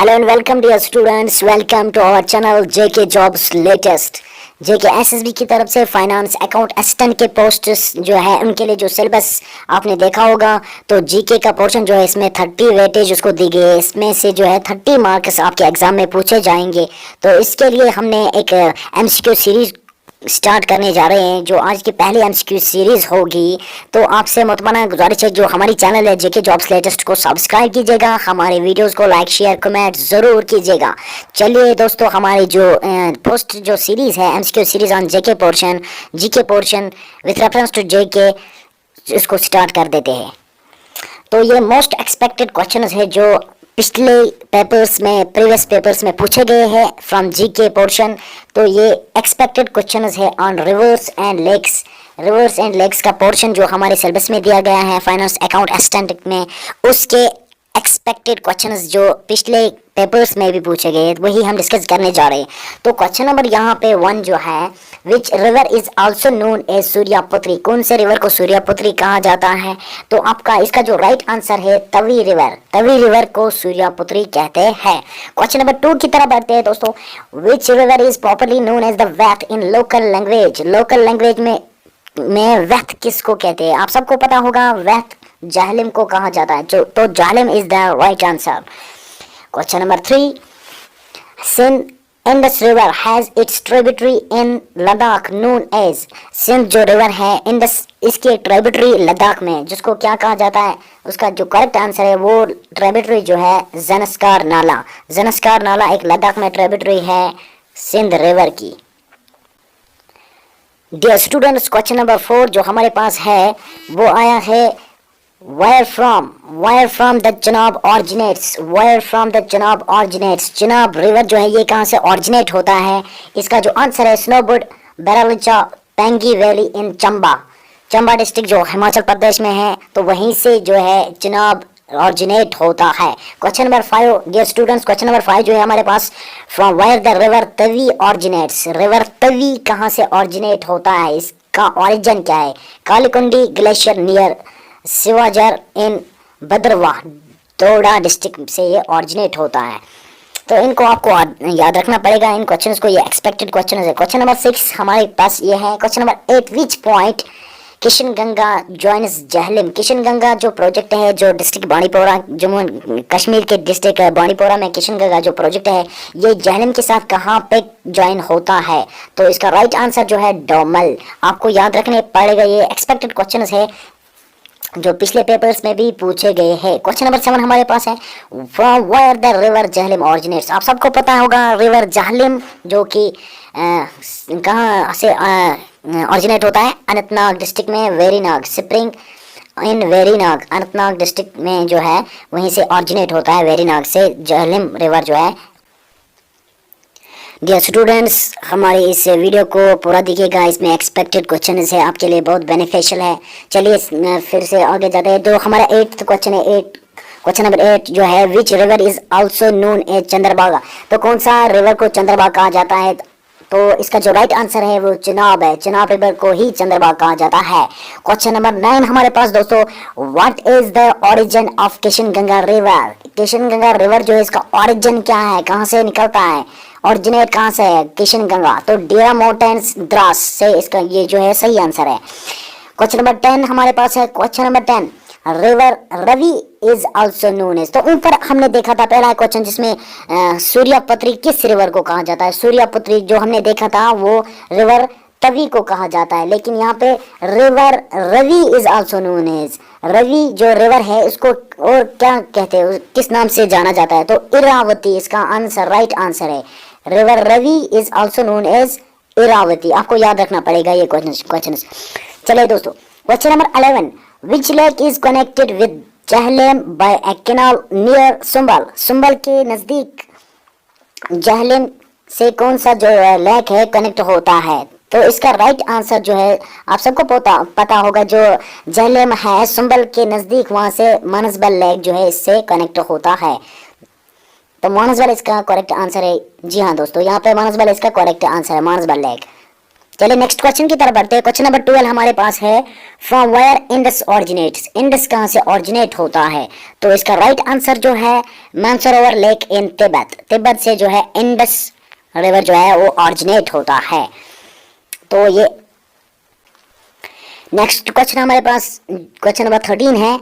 Hello and welcome dear students. Welcome to our channel JK Jobs Latest. JK SSB की तरफ से finance account assistant के posts जो है उनके लिए जो सिलेबस आपने देखा होगा, तो जीके का पोर्शन जो है इसमें 30 वेटेज उसको दी गई है। इसमें से जो है 30 मार्क्स आपके एग्जाम में पूछे जाएंगे। तो इसके लिए हमने एक एमसीक्यू सीरीज स्टार्ट करने जा रहे हैं, जो आज की पहली एमसीक्यू सीरीज होगी। तो आपसे मुतमना गुजारिश है, जो हमारी चैनल है जेके जॉब्स लेटेस्ट को सब्सक्राइब कीजिएगा, हमारे वीडियोस को लाइक शेयर कमेंट ज़रूर कीजिएगा। चलिए दोस्तों, हमारी जो पोस्ट जो सीरीज़ है MCQ series on GK portion with reference to JK, इसको स्टार्ट कर देते हैं। तो ये मोस्ट एक्सपेक्टेड क्वेश्चन है जो पिछले पेपर्स में प्रीवियस पेपर्स में पूछे गए हैं फ्रॉम जीके पोर्शन। तो ये एक्सपेक्टेड क्वेश्चंस है ऑन रिवर्स एंड लेग्स का पोर्शन जो हमारे सिलेबस में दिया गया है फाइनेंस अकाउंट असिस्टेंट में, उसके एक्सपेक्टेड क्वेश्चंस जो पिछले पेपर्स में भी पूछे गए वही हम डिस्कस करने जा रहे हैं। तो क्वेश्चन नंबर यहाँ पे 1 जो है, which river is also known as Suryaputri, कौन से रिवर को सूर्यापुत्री कहा जाता है? तो आपका इसका जो राइट आंसर है तवी रिवर को सूर्यापुत्री कहते हैं। क्वेश्चन नंबर 2 की तरफ बढ़ते हैं दोस्तों। Which river is popularly known as the Vyeth in local language में वैथ किसको कहते हैं? आप सबको पता होगा, वैथ जाहलिम को कहा जाता है, तो Jhelum is the right answer. Question number 3, Sindh Indus river has its tributary in Ladakh known as, Sindh जो रिवर है इंडस, इसकी एक ट्रिब्यूटरी लद्दाख में जिसको क्या कहा जाता है? उसका जो करेक्ट आंसर है वो ट्रिब्यूटरी जो है ज़नस्कार नाला एक लद्दाख में ट्रिब्यूटरी है सिंध रिवर की। डियर स्टूडेंट्स, क्वेश्चन नंबर 4 जो हमारे पास है वो आया है, where from the Chenab originates, Chenab river जो है ये कहाँ से ऑरिजिनेट होता है? इसका जो आंसर है स्नोबुड बेरालिचा पेंगी वैली इन चंबा डिस्ट्रिक्ट जो हिमाचल प्रदेश में है, तो वहीं से जो है चेनाब ऑरिजिनेट होता है। Question number 5 dear students, question number 5 जो है हमारे पास, from where the river Tawi originates, river Tawi कहाँ से ऑरिजिनेट होता है? इसका ऑरिजिन क्या है? Kalikundi glacier near Sivajar in Bhadarwah Doda district से ये ऑरिजिनेट होता है। तो इनको आपको याद रखना पड़ेगा इन क्वेश्चंस को, ये एक्सपेक्टेड क्वेश्चन है। क्वेश्चन नंबर 6 हमारे पास ये है। Question number 8, which point Kishan Ganga joins Jhelum, Kishan Ganga जो प्रोजेक्ट है जो डिस्ट्रिक्ट बांडीपोरा जम्मू कश्मीर के डिस्ट्रिक्ट बांडीपोरा में किशन गंगा जो प्रोजेक्ट है ये जहलिम के साथ कहाँ पे ज्वाइन होता है? तो इसका राइट आंसर जो है डोमल। आपको याद रखने पड़ेगा, ये एक्सपेक्टेड क्वेश्चन है जो पिछले पेपर्स में भी पूछे गए हैं। क्वेश्चन नंबर 7 हमारे पास है, from where the river Jhelum originates, आप सबको पता होगा रिवर जहलिम जो कि कहाँ से ऑरिजिनेट होता है? अनंतनाग डिस्ट्रिक्ट में Verinag spring in Verinag, Anantnag district में जो है वहीं से ऑरिजिनेट होता है, वेरीनाग से जहलिम रिवर जो है। डियर स्टूडेंट्स, हमारे इस वीडियो को पूरा देखिएगा, इसमें एक्सपेक्टेड क्वेश्चन है आपके लिए बहुत बेनिफिशियल है। चलिए फिर से आगे जाते हैं। जो हमारा 8th क्वेश्चन है, क्वेश्चन नंबर 8 जो है, which river is also known as Chandrabhaga, तो कौन सा रिवर को चंद्रभागा कहा जाता है? तो इसका जो राइट आंसर है वो चेनाब है, चेनाब रिवर को ही चंद्रभागा कहा जाता है। क्वेश्चन नंबर 9 हमारे पास दोस्तों, what is the origin of Kishanganga river, Kishanganga river जो है इसका ओरिजिन क्या है, कहाँ से निकलता है, ऑरिजिनेट कहाँ से है किशनगंगा? तो डेरा माउंटेन्स द्रास से इसका ये जो है सही आंसर है। क्वेश्चन नंबर 10 हमारे पास है। Question number 10, river Ravi is also known as, तो ऊपर हमने देखा था पहला क्वेश्चन जिसमें सूर्यापुत्री किस रिवर को कहा जाता है? सूर्यापुत्री जो हमने देखा था वो रिवर तवी को कहा जाता है, लेकिन यहाँ पे river Ravi is also known as, Ravi जो रिवर है उसको और क्या कहते हैं, किस नाम से जाना जाता है? तो इरावती इसका आंसर राइट आंसर है। River Ravi is also known as Iravati, आपको याद रखना पड़ेगा ये क्वेश्चन। चलिए दोस्तों, question number 11, which lake is connected with Jhelum by a canal near Sumbal के नजदीक जहलिम से कौन सा जो लेक है कनेक्ट होता है? तो इसका राइट आंसर जो है आप सबको पता होगा, जो जहलिम है सुंबल के नजदीक वहां से मानसबल लेक जो है इससे कनेक्ट होता है। तो मानसबल इसका करेक्ट आंसर है। जी हाँ दोस्तों, यहाँ पे मानसबल इसका करेक्ट आंसर है, मानसबल लेक। चलिए नेक्स्ट क्वेश्चन की तरफ बढ़ते हैं। क्वेश्चन नंबर 12 हमारे पास है, from where Indus originates, Indus कहाँ से ऑरिजिनेट होता है? तो इसका राइट आंसर जो है मानसरोवर लेक इन तिब्बत, तिब्बत से जो है इंडस रिवर जो है वो ऑरिजिनेट होता है। तो ये नेक्स्ट क्वेश्चन हमारे पास क्वेश्चन नंबर 13 है,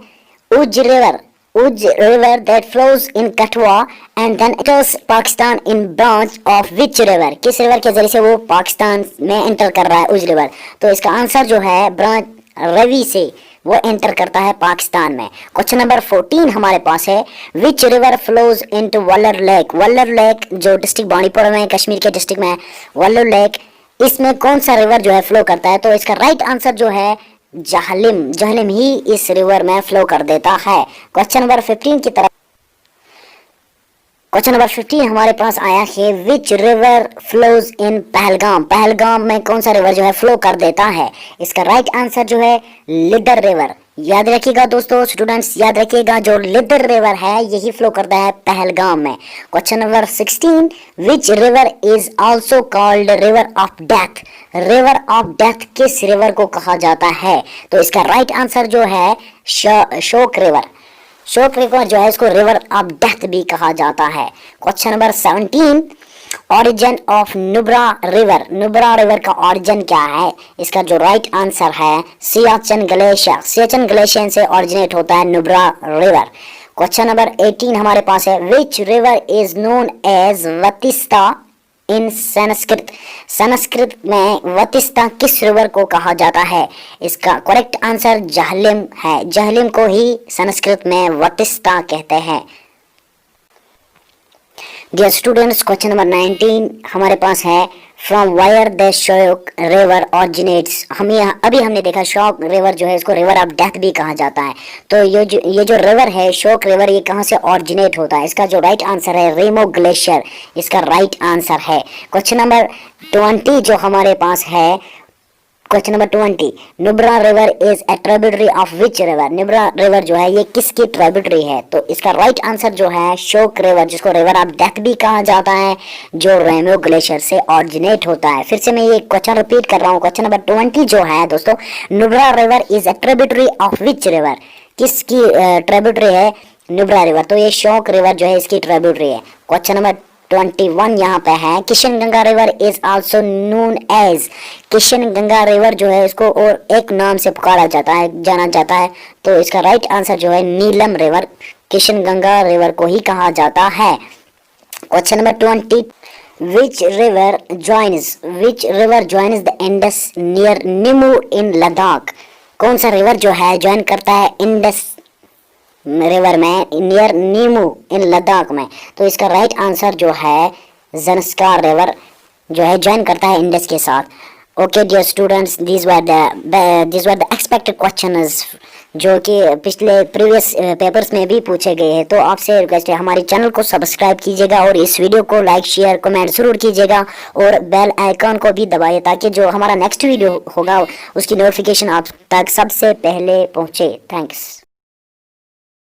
उज river that flows in Katwa and then enters Pakistan in branch of which river, किस रिवर के जरिए से वो पाकिस्तान में एंटर कर रहा है उज रिवर? तो इसका आंसर जो है ब्रांच रवि से वो एंटर करता है पाकिस्तान में। क्वेश्चन नंबर 14 हमारे पास है, which river flows into Wular lake, Wular lake जो डिस्ट्रिक्ट बांडीपुर में कश्मीर के डिस्ट्रिक्ट में वल्लर लेक, इसमें कौन सा रिवर जो है फ्लो करता है? तो इसका राइट आंसर जो है जहलिम ही इस रिवर में फ्लो कर देता है। क्वेश्चन नंबर 15 की तरफ, क्वेश्चन नंबर 15 हमारे पास आया है, which river flows in Pahalgam, Pahalgam में कौन सा रिवर जो है फ्लो कर देता है? इसका राइट आंसर जो है लिदर रिवर। याद रखिएगा दोस्तों, स्टूडेंट्स याद रखिएगा, जो लिदर रिवर है यही फ्लो करता है पहलगाम में। Question number 16, which river is also called river of death, river of death किस रिवर को कहा जाता है? तो इसका राइट आंसर जो है शोक रिवर, शोक रिवर जो है इसको रिवर ऑफ डेथ भी कहा जाता है। Question number 17, origin of Nubra river, Nubra river का ऑरिजिन क्या है? इसका जो राइट आंसर है सियाचिन ग्लेशियर, सियाचिन ग्लेशियर से ऑरिजिनेट होता है नुब्रा रिवर। क्वेश्चन नंबर 18 हमारे पास है, which river is known as Vitasta in Sanskrit, Sanskrit में वतिस्ता किस रिवर को कहा जाता है? इसका करेक्ट आंसर जहलिम है, जहलिम को ही संस्कृत में वतिस्ता कहते हैं। डियर स्टूडेंट्स, क्वेश्चन नंबर 19 हमारे पास है, फ्रॉम वायर द शोक रिवर ऑरिजिनेट्स, अभी हमने देखा शोक रिवर जो है इसको रिवर ऑफ डेथ भी कहा जाता है। तो ये जो रिवर है शोक रिवर, ये कहाँ से ऑरिजिनेट होता है? इसका जो राइट आंसर है रेमो ग्लेशियर, इसका राइट आंसर है। क्वेश्चन नंबर 20 जो हमारे पास है, question number 20, Nubra river is a tributary of which river, Nubra river जो है ये किसकी ट्रिब्यूटरी है? तो इसका राइट आंसर जो है शोक रिवर, जिसको रिवर ऑफ डेथ भी कहा जाता है, जो रेमो ग्लेशियर से ऑरिजिनेट होता है। फिर से मैं ये क्वेश्चन रिपीट कर रहा हूँ, क्वेश्चन नंबर 20 जो है दोस्तों, Nubra river is a tributary of which river, किसकी ट्रिब्यूटरी है नुब्रा रिवर? तो ये शोक रिवर जो है इसकी ट्रिब्यूटरी है। क्वेश्चन नंबर 21 यहाँ पे है, Kishan Ganga river is also known as, Kishan Ganga river जो है इसको और एक नाम से पुकारा जाता है, जाना जाता है। तो इसका राइट आंसर जो है नीलम रिवर, किशन गंगा रिवर को ही कहा जाता है। Question number 20, which river joins the Indus near Nimu in Ladakh, कौन सा रिवर जो है ज्वाइन करता है इंडस रिवर में नियर नीमू इन लद्दाख में? तो इसका राइट आंसर जो है ज़ंस्कार रिवर जो है ज्वाइन करता है इंडस के साथ। Okay dear students, this were the expected questions जो कि पिछले प्रीवियस पेपर्स में भी पूछे गए हैं। तो आपसे रिक्वेस्ट है हमारे चैनल को सब्सक्राइब कीजिएगा और इस वीडियो को लाइक शेयर कमेंट जरूर कीजिएगा और बेल आइकन को भी दबाइए ताकि जो हमारा नेक्स्ट वीडियो होगा उसकी नोटिफिकेशन आप तक सबसे पहले पहुँचे। थैंक्स।